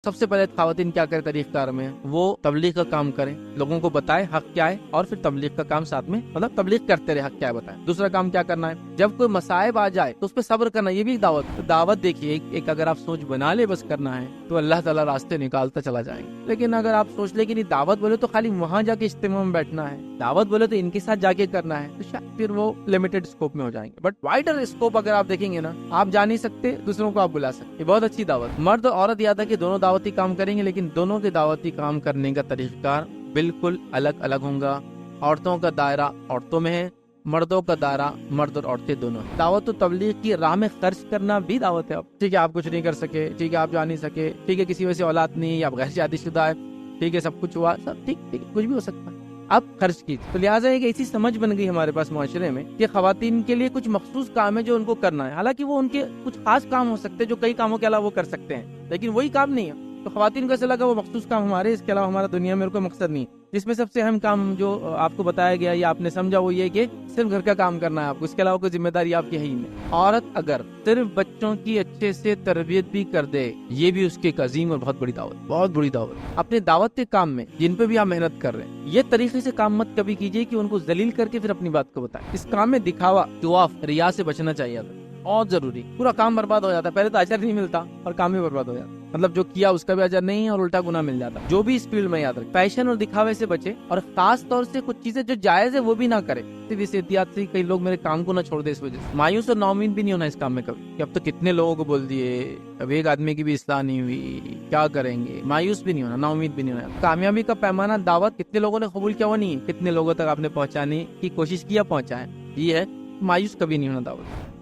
سب سے پہلے خواتین کیا کرے طریقہ کار میں، وہ تبلیغ کا کام کریں، لوگوں کو بتائے حق کیا ہے، اور پھر تبلیغ کا کام ساتھ میں مطلب تبلیغ کرتے رہے، حق کیا ہے بتائیں۔ دوسرا کام کیا کرنا ہے، جب کوئی مصائب آ جائے تو اس پہ صبر کرنا، یہ بھی ایک دعوت دیکھیے، ایک اگر آپ سوچ بنا لے بس کرنا ہے تو اللہ تعالیٰ راستے نکالتا چلا جائیں گے۔ لیکن اگر آپ سوچ لے کہ نہیں دعوت بولے تو خالی وہاں جا کے اجتماع میں بیٹھنا ہے، دعوت بولے تو ان کے ساتھ جا کے کرنا ہے، تو شاید پھر وہ لمیٹڈ اسکوپ میں ہو جائیں گے۔ بٹ وائڈر اسکوپ اگر آپ دیکھیں گے نا، آپ جا نہیں سکتے، دوسروں کو آپ بلا سکتے، یہ بہت اچھی دعوت۔ مرد اور عورت یاد ہے کہ دونوں دعوتی کام کریں گے، لیکن دونوں کے دعوتی کام کرنے کا طریقہ کار بالکل الگ الگ ہوگا۔ عورتوں کا دائرہ عورتوں میں ہے، مردوں کا دائرہ مرد اور عورتیں دونوں ہیں۔ دعوت و تبلیغ کی راہ میں خرچ کرنا بھی دعوت ہے۔ ٹھیک ہے آپ کچھ نہیں کر سکے، ٹھیک ہے آپ جا نہیں سکے، ٹھیک ہے کسی وجہ سے اولاد نہیں، آپ غیر شادی شدہ ہے، ٹھیک ہے سب کچھ ہوا، سب ٹھیک ٹھیک کچھ بھی ہو سکتا ہے، آپ خرچ کیجیے۔ تو لہٰذا ایک ایسی سمجھ بن گئی ہمارے پاس معاشرے میں کہ خواتین کے لیے کچھ مخصوص کام ہے جو ان کو کرنا ہے، حالانکہ وہ ان کے کچھ خاص کام ہو سکتے ہیں جو کئی کاموں کے علاوہ وہ کر سکتے ہیں، لیکن وہی کام نہیں ہے۔ تو خواتین کو ایسا لگا وہ مخصوص کام ہمارے، اس کے علاوہ ہمارا دنیا میں کوئی مقصد نہیں، جس میں سب سے اہم کام جو آپ کو بتایا گیا یا آپ نے سمجھا وہ یہ کہ صرف گھر کا کام کرنا ہے آپ کو، اس کے علاوہ کوئی ذمہ داری آپ کی ہے ہی نہیں۔ عورت اگر صرف بچوں کی اچھے سے تربیت بھی کر دے، یہ بھی اس کی ایک عظیم اور بہت بڑی دعوت، بہت بڑی دعوت۔ اپنے دعوت کے کام میں جن پہ بھی آپ محنت کر رہے ہیں، یہ طریقے سے کام مت کبھی کیجیے کہ ان کو ذلیل کر کے پھر اپنی بات کو بتائیں۔ اس کام میں دکھاوا، طواف، ریا سے بچنا چاہیے، بہت ضروری، پورا کام برباد ہو جاتا ہے، پہلے تو اجر نہیں ملتا اور کام بھی برباد ہو جاتا، مطلب جو کیا اس کا بھی اجر نہیں اور الٹا گناہ مل جاتا۔ جو بھی اس فیلڈ میں یاد رکھے، فیشن اور دکھاوے سے بچے، اور خاص طور سے کچھ چیزیں جو جائز ہے وہ بھی نہ کرے، صرف اس احتیاط سے کئی لوگ میرے کام کو نہ چھوڑ دے اس وجہ سے۔ مایوس اور نا امید بھی نہیں ہونا اس کام میں کبھی کہ اب تو کتنے لوگوں کو بول دیے، اب ایک آدمی کی بھی اصلاح نہیں ہوئی، کیا کریں گے، مایوس بھی نہیں ہونا، نا امید بھی نہیں ہونا۔ کامیابی کا پیمانہ دعوت کتنے لوگوں نے قبول کیا وہ نہیں ہے، کتنے لوگوں تک آپ نے پہنچانے کی کوشش کیا، پہنچائیں، یہ ہے، مایوس کبھی نہیں ہونا دعوت۔